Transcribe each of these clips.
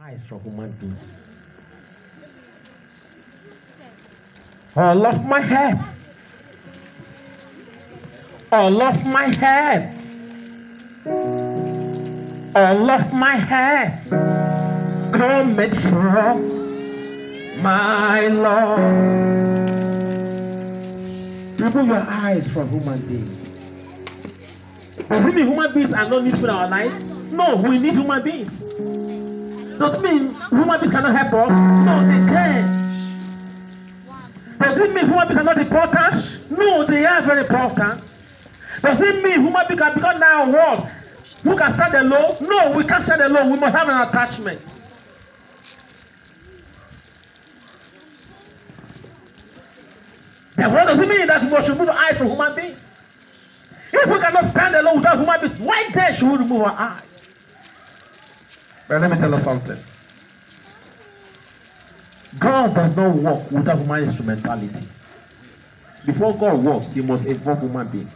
eyes from human beings. All of my head. All of my head. All of my head. Coming from my Lord. Remove your eyes from human beings. Does it mean human beings are not needful in our lives? No, we need human beings. Does it mean human beings cannot help us? No, they can. Does it mean human beings are not important? No, they are very important. Does it mean human beings can become now what? Who can stand alone? No, we can't stand alone. We must have an attachment. Then what does it mean that we should remove our eyes from human beings? If we cannot stand alone without human beings, why then should we remove our eyes? But let me tell you something. God does not work without human instrumentality. Before God works, he must involve human beings.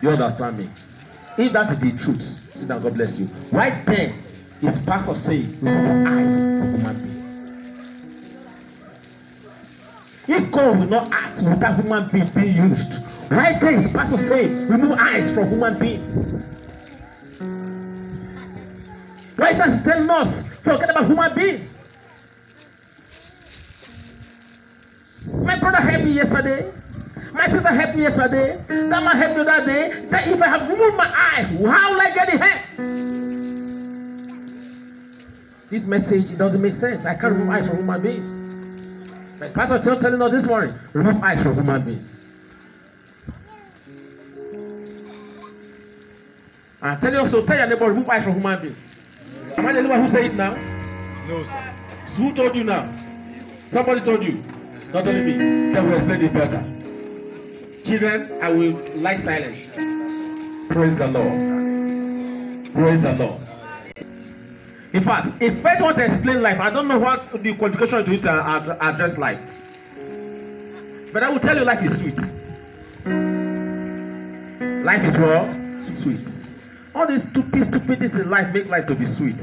You understand me? If that is the truth, sit down, God bless you. Why then is pastor saying remove our eyes from human beings? If God will not act without human beings being used, why then is pastor saying remove eyes from human beings? Why is that telling us forget about human beings? My brother helped me yesterday. My sister helped me yesterday. That man helped me that day. That if I have removed my eyes, how will I get the help? This message, it doesn't make sense. I can't remove eyes from human beings. Like Pastor just telling us this morning, remove eyes from human beings. And tell you also, tell your neighbor, remove eyes from human beings. Am I the only one who said it now? No, sir. So who told you now? Somebody told you. Not only me. Then we'll explain it better. Children, I will like silence. Praise the Lord. Praise the Lord. In fact, if I want to explain life, I don't know what the qualification to use to address life. But I will tell you life is sweet. Life is what? Sweet. All these stupidities in life make life to be sweet.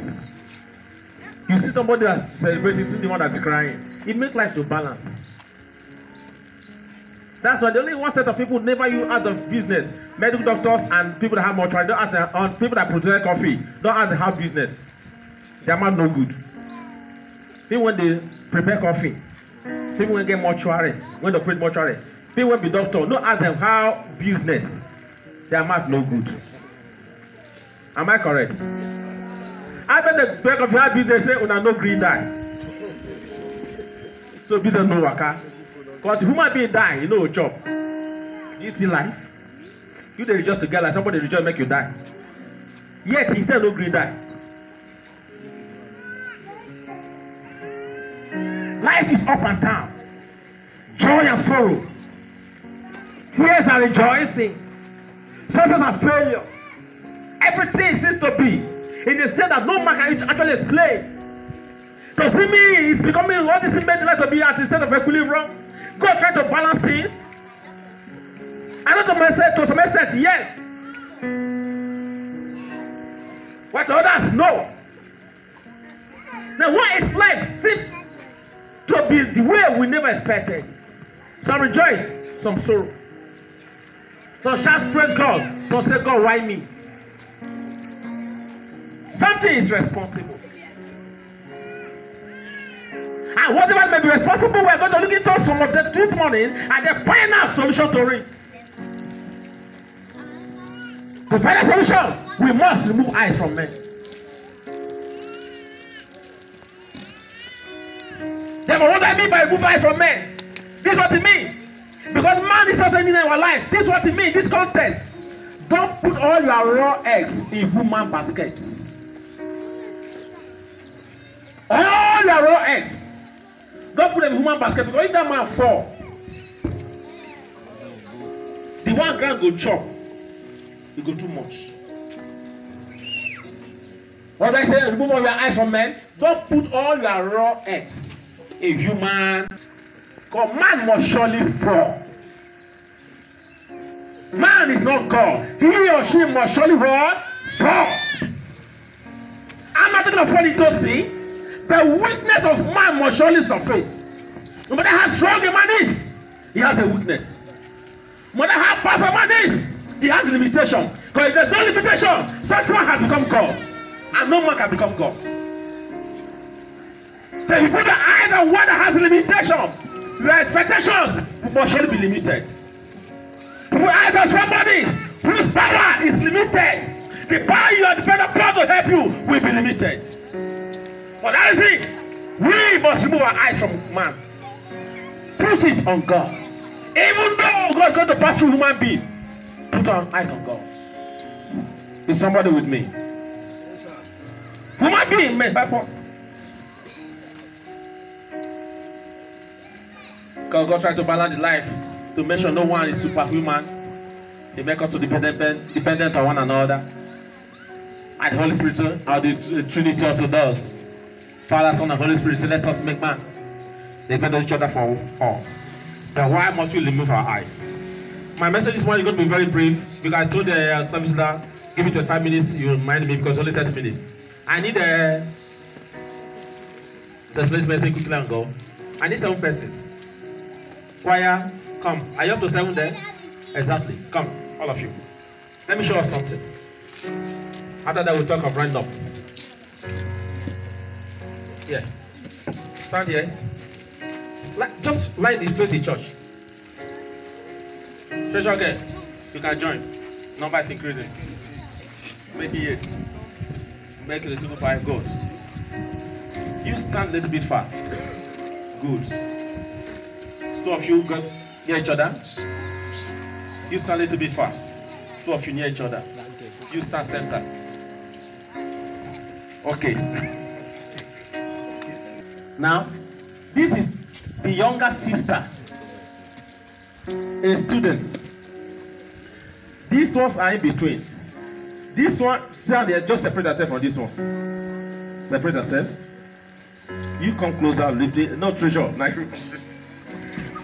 You see somebody that's celebrating, see the one that's crying. It makes life to balance. That's why the only one set of people never you out of business. Medical doctors and people that have mortuary. Don't ask them, people that produce coffee. Don't ask them how business. Their man no good. People when they prepare coffee. People when get mortuary. When they operate mortuary. People when be doctor. Don't ask them how business. Their mouth no good. Am I correct? After the break of your business, say una no green die. So business no waka. Because human being die, you know a job. You see life. You dey rejoice together like somebody rejoice make you die. Yet he said no green die. Life is up and down. Joy and sorrow. Tears and rejoicing. Success and failure. Everything seems to be in a state that no man can actually explain. Does it mean it's becoming all this made life to be at a state of equilibrium? God trying to balance things? I know to some extent, yes. But to others, no. Now, why is life seems to be the way we never expected? Some rejoice, some sorrow. Some shout praise God, some say, God, why me? Something is responsible. And whatever may be responsible, we are going to look into some of them this morning and then find out solution to it. To find a solution, we must remove eyes from men. Therefore, what do I mean by remove eyes from men? This is what it means. Because man is also in our life. This is what it means. This context. Don't put all your raw eggs in human baskets. All your raw eggs. Don't put them in human basket because if that man fall, the 1 gram go chop. It go too much. What do I say? Remove all your eyes from men. Don't put all your raw eggs in human. Because man must surely fall. Man is not God. He or she must surely fall. I'm article of Paul to see, the weakness of man must surely surface. No matter how strong a man is, he has a weakness. No matter how powerful a man is, he has a limitation. Because if there's no limitation, such one has become God. And no man can become God. So if you put the eyes on one that has a limitation, your expectations must surely be limited. Put eyes on somebody whose power is limited. The power you are dependent upon to help you will be limited. But that is it. We must remove our eyes from man. Put it on God. Even though God is going to pass through human being, put our eyes on God. Is somebody with me? Yes, sir. Human being made by force. Because God tried to balance the life to make sure no one is superhuman. He makes us to dependent on one another. And the Holy Spirit, or the Trinity also does. Father, Son, and Holy Spirit say, let us make man. They depend on each other for all. Then why must we remove our eyes? My message this morning is going to be very brief. Because I told the service leader, give it 25 minutes, you remind me because only 30 minutes. I need a message quickly and go. I need 7 persons. Choir, come. Are you up to 7 there? Exactly. Come, all of you. Let me show us something. After that, we'll talk of random. Yeah. Stand here. Just line this face the church. Church again. You can join. Number is increasing. Make it 8. Make it a single 5. Good. You stand a little bit far. Good. 2 of you go near each other. You stand a little bit far. 2 of you near each other. You stand center. Okay. Now, this is the younger sister, a student. These ones are in between. This one, they just separate herself from this one. Separate herself. You come closer, lift it. No treasure.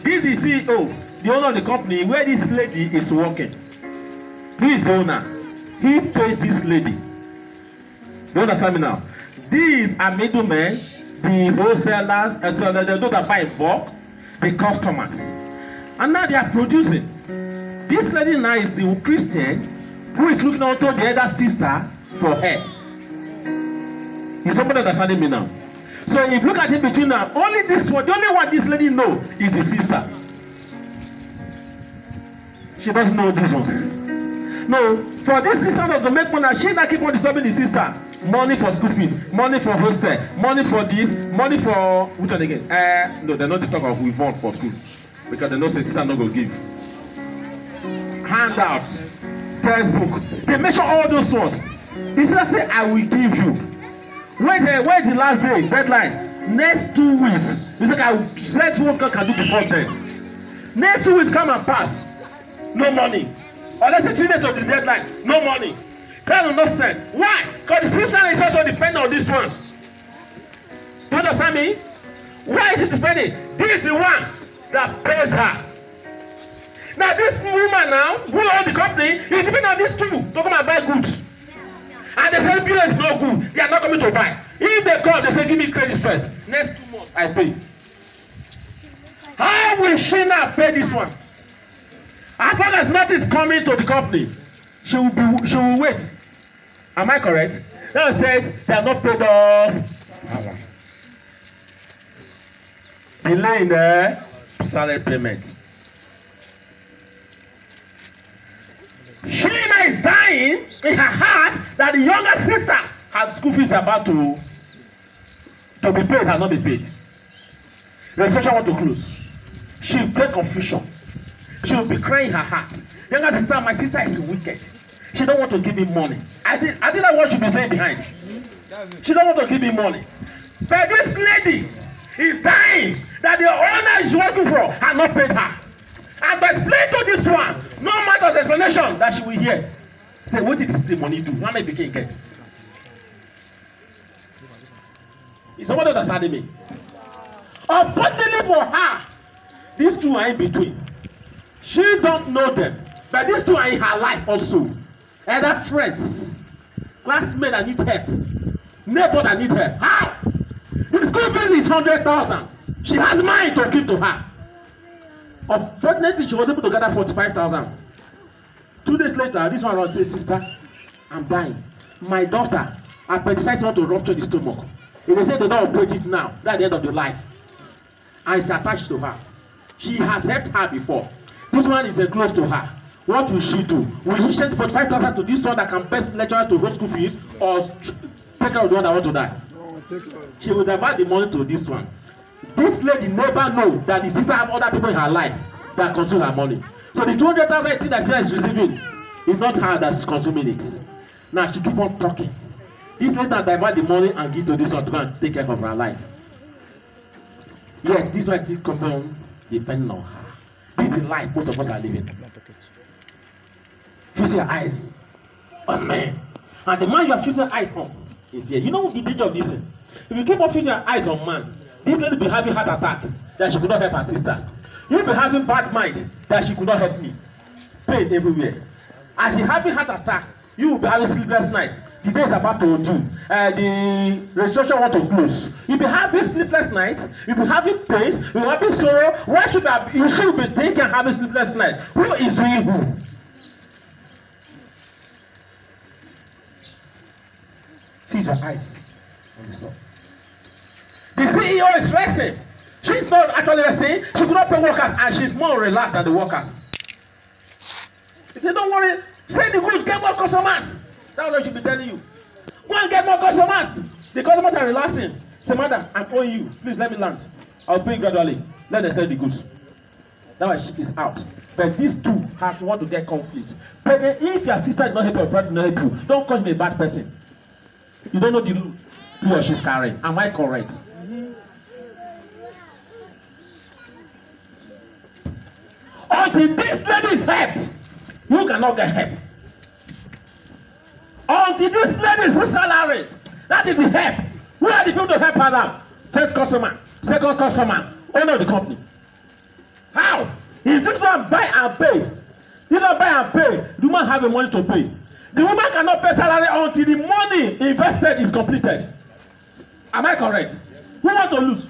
This is CEO, the owner of the company, where this lady is working. He is the owner. He pays this lady. You understand me now? These are middlemen, the wholesalers, those that buy in bulk, the customers. And now they are producing. This lady now is the Christian who is looking onto the other sister for her. Is somebody understanding me now? So if you look at it between them, only this one, the only one this lady knows is the sister. She doesn't know these ones. No, for this sister to make money, she not keep on disturbing the sister. Money for school fees, money for hostel, money for this, money for which one again? No, they're not the talk of we want for school. Because they know the sister not going to give. Handouts, textbook. They measure all those ones. The sister say, I will give you. Where's the last day? Deadline. Next 2 weeks. You say, let's what God can do before then. Next 2 weeks come and pass. No money. Or let's say 3 days of the deadline. No money. Kind of nonsense. Why? Because the sister is also dependent on this one. You understand me? Why is she depending? This is the one that pays her. Now this woman now, who owns the company, is depending on these two to come and buy goods. And they say business is not good. They are not coming to buy. If they come, they say give me credit first. Next 2 months, I pay. How will she now pay this one? As long as nothing is coming to the company, she will wait. Am I correct? Now it says they have not paid us. Delay in the salary payment. She is dying in her heart that the younger sister has school fees about to be paid, has not been paid. The registration want to close. She will create confusion. She will be crying in her heart. Younger sister, my sister is wicked. She don't want to give me money. I think that's what she be saying behind. She don't want to give me money. But this lady is dying that the owner is working for has not paid her. And to explain to this one, no matter the explanation that she will hear. Say, what did the money do? How many became get? Is somebody understanding me? Unfortunately for her, these two are in between. She don't know them. But these two are in her life also. Other friends, classmates that need help. Neighbor that need help. How? The school fees is 100,000. She has money to give to her. Unfortunately, she was able to gather 45,000. 2 days later, this one was saying, sister, I'm dying. My daughter, appendicitis want to rupture the stomach. If they say they don't operate it now, that's the end of the life. And it's attached to her. She has helped her before. This one is close to her. What will she do? Will she send 45,000 to this one that can best lecture to go school fees, or take care of the one that want to die? She will divert the money to this one. This lady never know that the sister have other people in her life that consume her money. So the 200,000 that she is receiving is not her that's consuming it. Now she keep on talking. This lady divert the money and give to this one to go and take care of her life. Yes, this one still comes on depending on her. This is life most of us are living. Fix your eyes on man. And the man you are fixing your eyes on is here. You know the danger of this thing? If you keep on fixing your eyes on man, this lady be having heart attack that she could not help her sister. You be having bad mind that she could not help me. Pain everywhere. As she having heart attack, you will be having sleepless night. The day is about to do. The registration want to close. You be having sleepless night. You be having pains. You be having sorrow. Why should you should be thinking having sleepless night? Who is doing who? Feed your eyes on the source. The CEO is resting. She's not actually resting. She could not pay workers, and she's more relaxed than the workers. He said, don't worry. Send the goods, get more customers. That's what she be telling you. Go and get more customers. The customers are relaxing. Say, madam, I'm owing you. Please let me land. I'll pay you gradually. Let them sell the goods. That's why she is out. But these two have want to get conflict. But if your sister is not help you, your brother is not help you, don't call me a bad person. You don't know the loot he or she's carrying. Am I correct? Until this lady is helped, you cannot get help. Until this lady is salary, that is the help. Who are the people to help her now? First customer, second customer, owner of the company. How? If this one buy and pay, this one buy and pay, the woman have the money to pay. The woman cannot pay salary until the money invested is completed. Am I correct? Who want to lose?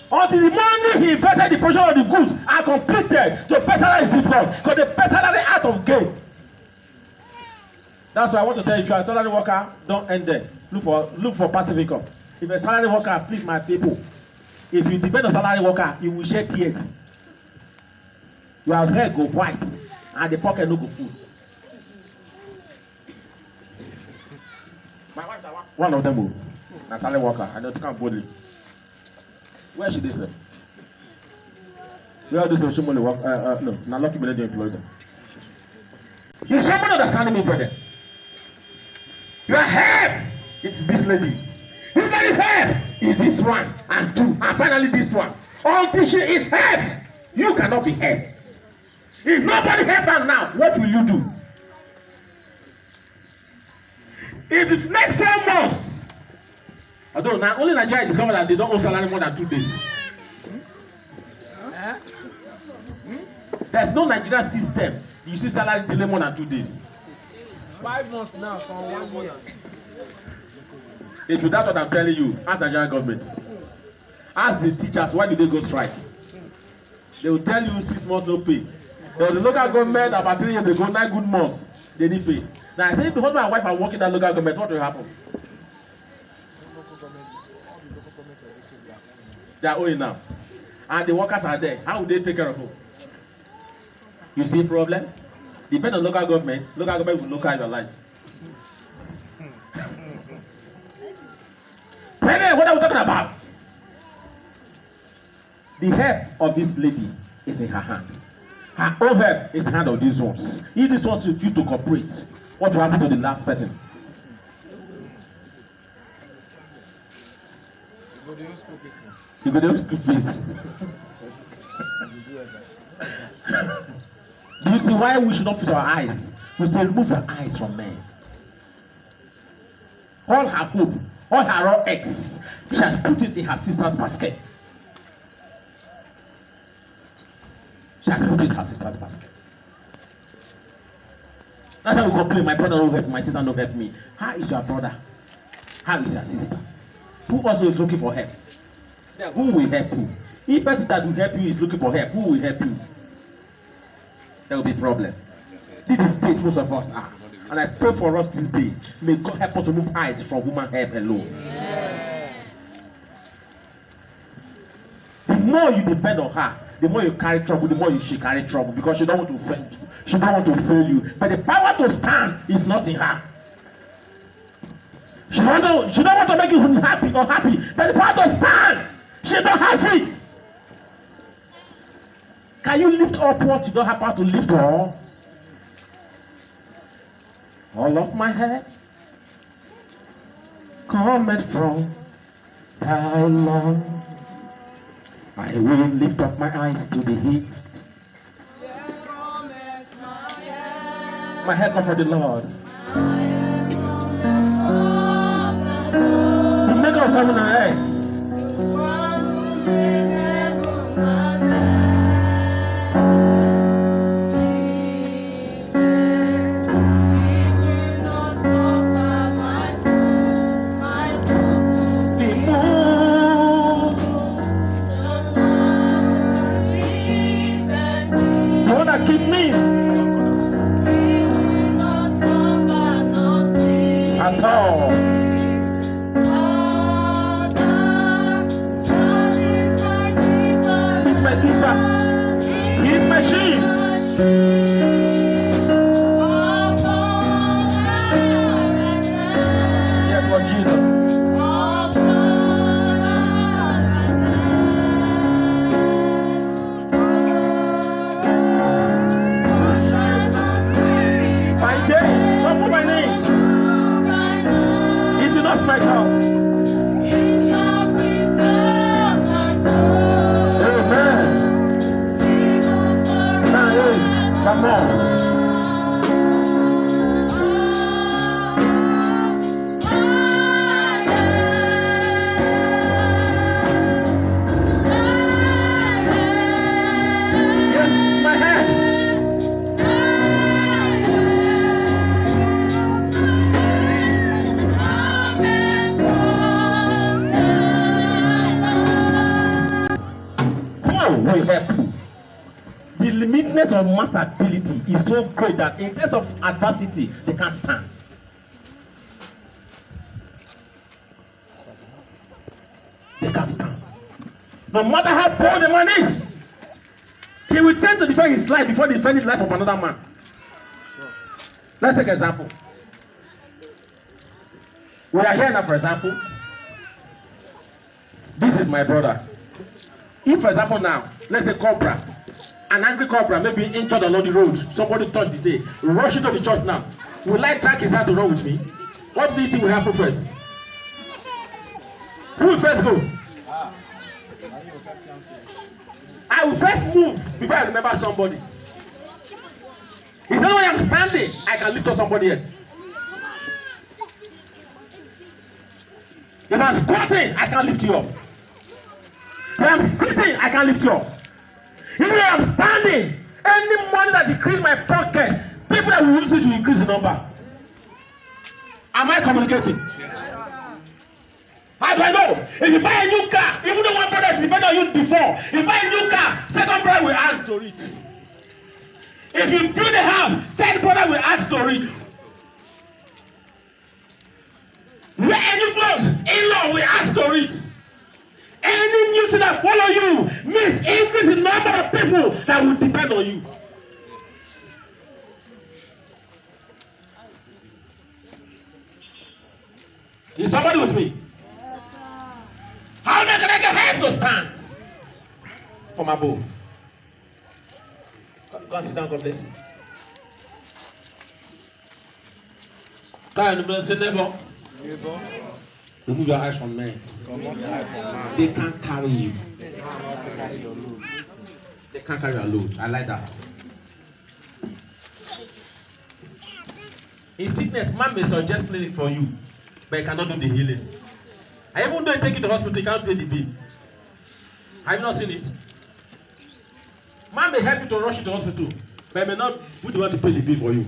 Until the money he invested the portion of the goods are completed, the pay salary is difficult because the pay salary out of gain. That's why I want to tell you, if you are a salary worker, don't end there. Look for passive income. If you're a salary worker, please, my people, if you depend on salary worker, you will shed tears. Your head go white and the pocket no go full. My wife, one of them, a salary worker, I don't come boldly. Where should they say? Where do social money work? No, not lucky when they employ them. You someone understanding me, brother? Your help is this lady. This lady's help is this one and two, and finally this one. Until she is helped, you cannot be helped. If nobody help her now, what will you do? If it's next 4 months, although now only Nigeria discovered that they don't owe salary more than 2 days. There's no Nigerian system. You see salary delay more than 2 days. 5 months now from 1 year. If you doubt what I'm telling you, ask the Nigerian government. Ask the teachers, why did they go strike? They will tell you 6 months no pay. There was a local government about 3 years ago, 9 good months, they didn't pay. Now I say, if the husband and wife are working in that local government, what will happen? They are owing now. And the workers are there. How will they take care of them? You see a problem? Depend on local government will localize your life. What are we talking about? The help of this lady is in her hands. Her own help is in the hand of these ones. If these ones refuse to cooperate, what will happen to the last person? You go to school fees. Do you see why we should not fix our eyes? We say remove your eyes from men. All her hope, all her raw eggs, she has put it in her sister's basket. She has put it in her sister's basket. That's why we complain, my brother don't help me, my sister don't help me. How is your brother? How is your sister? Who also is looking for help? Then who will help you? If person that will help you is looking for help, who will help you? There will be a problem. This is the state most of us are. And I pray for us today. May God help us to move eyes from human help alone. Yeah. The more you depend on her, the more you carry trouble, the more she carry trouble because she don't want to fail you. She don't want to fail you. But the power to stand is not in her. She don't want to make you happy or happy, but the power to stand, she don't have it. Can you lift up what you don't have power to lift up? All of my head cometh from thy Lord. I will lift up my eyes to the hills. My head comes from the Lord. The maker of heaven and earth. Keep me at all. He's my keeper. He's my shield. Yes, Lord Jesus. My house. Amen. Now, come on. Yes, my hand. Will help you. The limitness of man's ability is so great that in terms of adversity, they can't stand. They can't stand. No matter how poor the man is, he will tend to defend his life before he defends his life of another man. Let's take an example. We are here now, for example. This is my brother. If, for example, now, let's say cobra, an angry cobra, maybe injured along the road, somebody touched the day, rush into the church now. Will I drag his hand to run with me? What do you think will happen first? Who will first go? I will first move before I remember somebody. It's not when I'm standing, I can lift up somebody else. If I'm squatting, I can lift you up. If I'm sitting, I can lift you up. Even when I'm standing, any money that increase my pocket, people that will use it to increase the number. Am I communicating? Yes. How do I know? If you buy a new car, even though one brother is dependent on you before, if you buy a new car, second brother will add to it. If you build a house, third brother will add to it. Wear any clothes, in-law will add to it. Any new thing that follow you means increase the number of people that will depend on you. Is somebody with me? Yes, how can I get help to stand from above? Go and sit down, God bless you. Say neighbor. Remove your eyes from men. They can't carry you. They can't carry your load. I like that. In sickness, man may suggest clinic for you, but he cannot do the healing. And even though you take it to the hospital, you can't pay the bill. Have you not seen it? Man may help you to rush you to the hospital, but he may not be the one to pay the bill for you.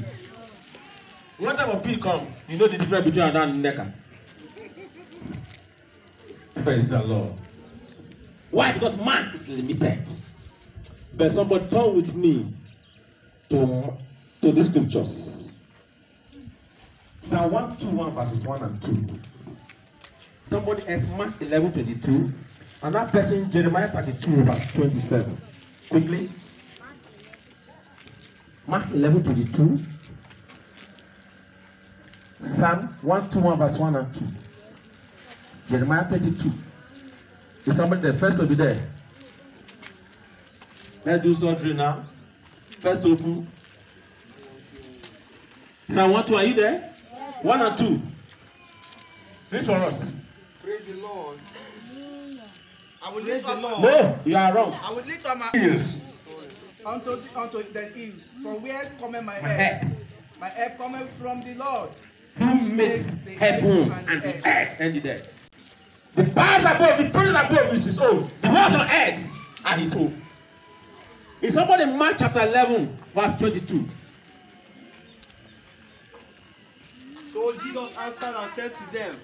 When time of peace come, you know the difference between Adam and Neka. Praise the Lord. Why? Because man is limited. But somebody turn with me to the scriptures. Psalm 121 verses 1 and 2. Somebody else, Mark 11:22. And that person, Jeremiah 32 verse 27. Quickly. Mark 11:22. Psalm 121 verse 1 and 2. Jeremiah 32. Is somebody there? First to be there. Let's do surgery now. First open. Psalm 1, 2, are you there? Yes. 1 and 2. Read for us. Praise the Lord. I will lift up my No, you are wrong. I will lift up my Ears. unto the hills. From where cometh my help? My help cometh from the Lord. Who made the heaven and the earth and the earth? The powers above, the prince above is his own. The ones on earth are his own. Is somebody in Mark chapter 11, verse 22? So Jesus answered and said to them,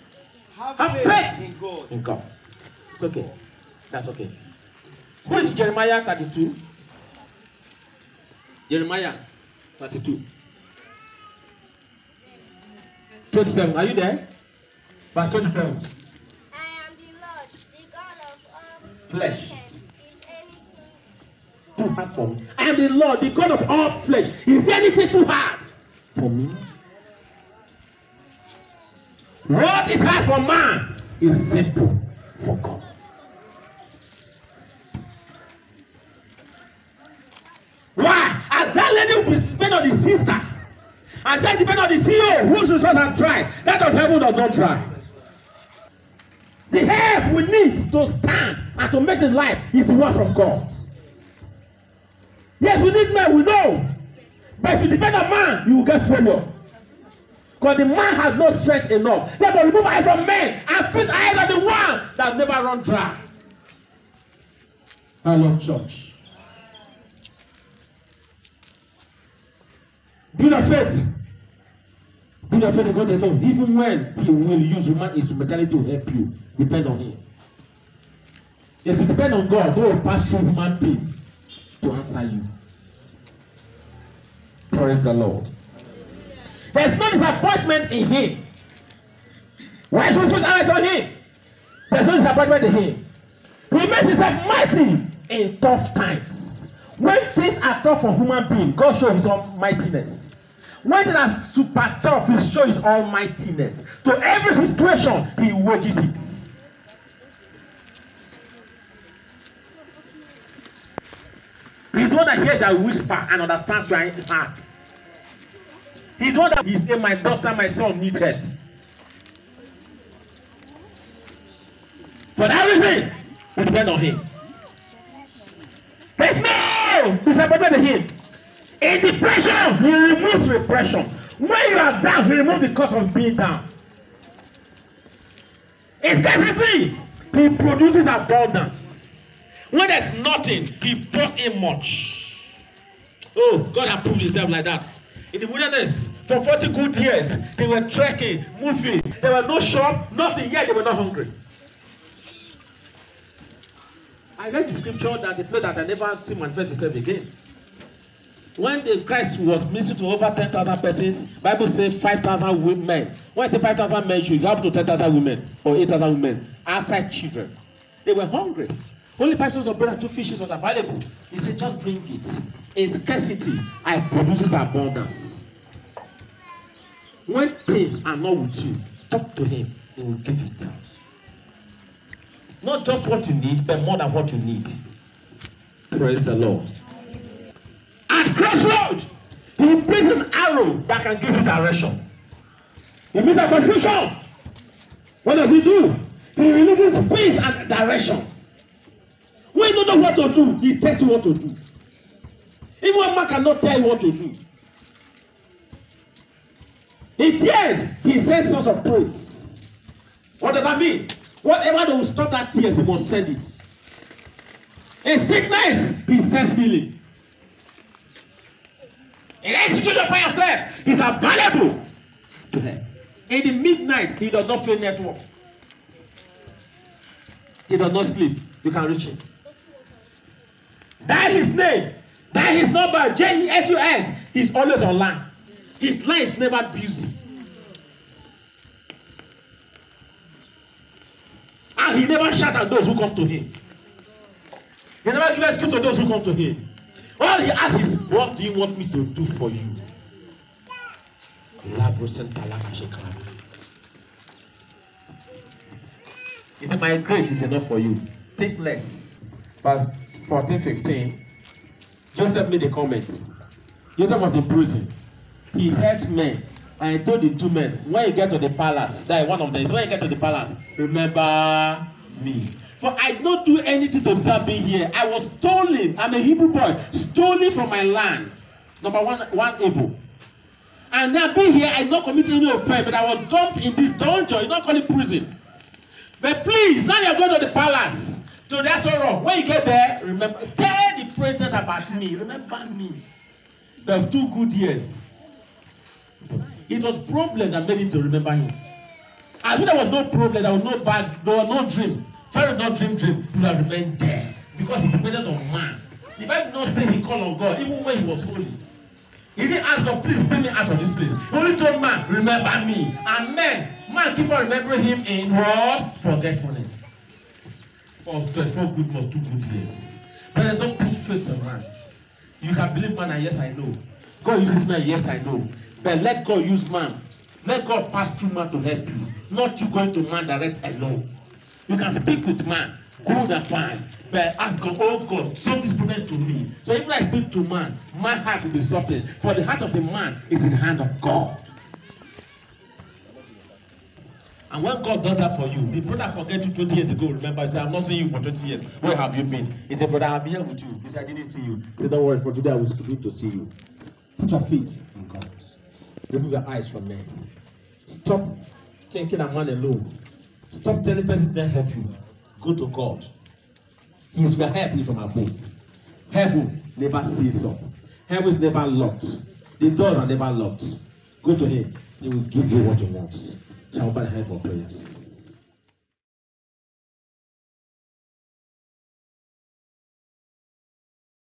Have faith in God. In God. It's okay. That's okay. Who is Jeremiah 32? Jeremiah 32. 27. Are you there? Verse 27. I am the Lord, the God of all Flesh. Is anything Too hard for me. I am the Lord, the God of all flesh. Is there anything too hard for me? What is hard for man is simple for God. Why? And that lady will depend on the sister. And said depend on the CEO whose resources are dry. That of heaven does not dry. The help we need to stand and to make the life is the one from God. Yes, we need men, we know. But if you depend on man, you will get failure. Because the man has no strength enough. Therefore, remove eyes from men and fix eyes on the one that never run dry. Hello, church. Build a faith. Build a faith in God alone. Even when he will use human instrumentality to help you, depend on him. If you depend on God, God will pass through human being to answer you. Praise the Lord. There's no disappointment in him. Why should we fix eyes on him? There's no disappointment in him. He makes himself mighty in tough times. When things are tough for human beings, God shows his almightiness. When things are super tough, he shows his almightiness. To every situation, he wages it. He's the one that hears that whisper and understands your heart. He's the one that he says, my daughter, my son need help. But everything will depend on him. There's no disappointment in him. In depression, he removes repression. When you are down, he removes the cause of being down. In scarcity, he produces abundance. When there's nothing, he pours in much. Oh, God has proved himself like that. In the wilderness, for 40 good years, they were trekking, moving. There was no shop, nothing, yet they were not hungry. I read the scripture that the place that I never see manifest itself again. When the Christ was ministering to over 10,000 persons, Bible says 5,000 women. When I say 5,000 men, you have to 10,000 women or 8,000 women outside children. They were hungry. Only 5 loaves of bread and 2 fishes was available. He said, just bring it. In scarcity, I produces abundance. When things are not with you, talk to him. He will give you things. Not just what you need, but more than what you need. Praise the Lord. At crossroads, he brings an arrow that can give you direction. He brings a confusion. What does he do? He releases peace and direction. When you don't know what to do, he tells you what to do. Even when man cannot tell you what to do. In tears, he sends songs of praise. What does that mean? Whatever will stop that tears, he must send it. In sickness, he sends healing. In any situation for yourself, he's available to her. In the midnight, he does not feel network. He does not sleep. You can reach him. That is his name. That is his number. Jesus. He's always online. His line is never busy. And he never shout at those who come to him. He never gives excuse to those who come to him. All he asks is, what do you want me to do for you? He said, my grace is enough for you. Think less. Verse 14-15. Joseph made a comment. Joseph was in prison. He helped men. And he told the two men, when you get to the palace, that one of them is, when you get to the palace, remember me. For I did not do anything to deserve being here. I was stolen. I'm a Hebrew boy. Stolen from my land. Number one evil. And now being here, I did not commit any offense, but I was dumped in this dungeon. It's not called it prison. But please, now you're going to the palace. So that's all wrong. When you get there, remember, tell the president about me. Remember me. There were 2 good years. It was problem that made him to remember him. As if there was no problem, there was no bad, there was no dream. Pharaoh not dream, he would have remained there. Because he depended on man. The Bible did not say he called on God, even when he was holy. He didn't ask God, please bring me out of this place. He only told man, remember me. And man keep on remembering him in what? Forgetfulness. For good was 2 good years. But don't put faith in man. You can believe man and yes I know. God uses man, yes I know. But let God use man. Let God pass through man to help you. Not you going to man direct alone. You can speak with man, good and fine. But ask God, oh God, solve this problem to me. So if I speak to man, my heart will be softened. For the heart of a man is in the hand of God. And when God does that for you, the brother forget you 20 years ago. Remember, he said, I've not seen you for 20 years. Where have you been? He said, brother, I've been here with you. He said, I didn't see you. He said, don't worry, for today I will begin to see you. Put your feet in God. Remove your eyes from men. Stop thinking of man alone. Stop telling person to help you. Go to God. He's your help from above. Heaven never sees up. Heaven is never locked. The doors are never locked. Go to him. He will give you what you want. Shall we help for prayers?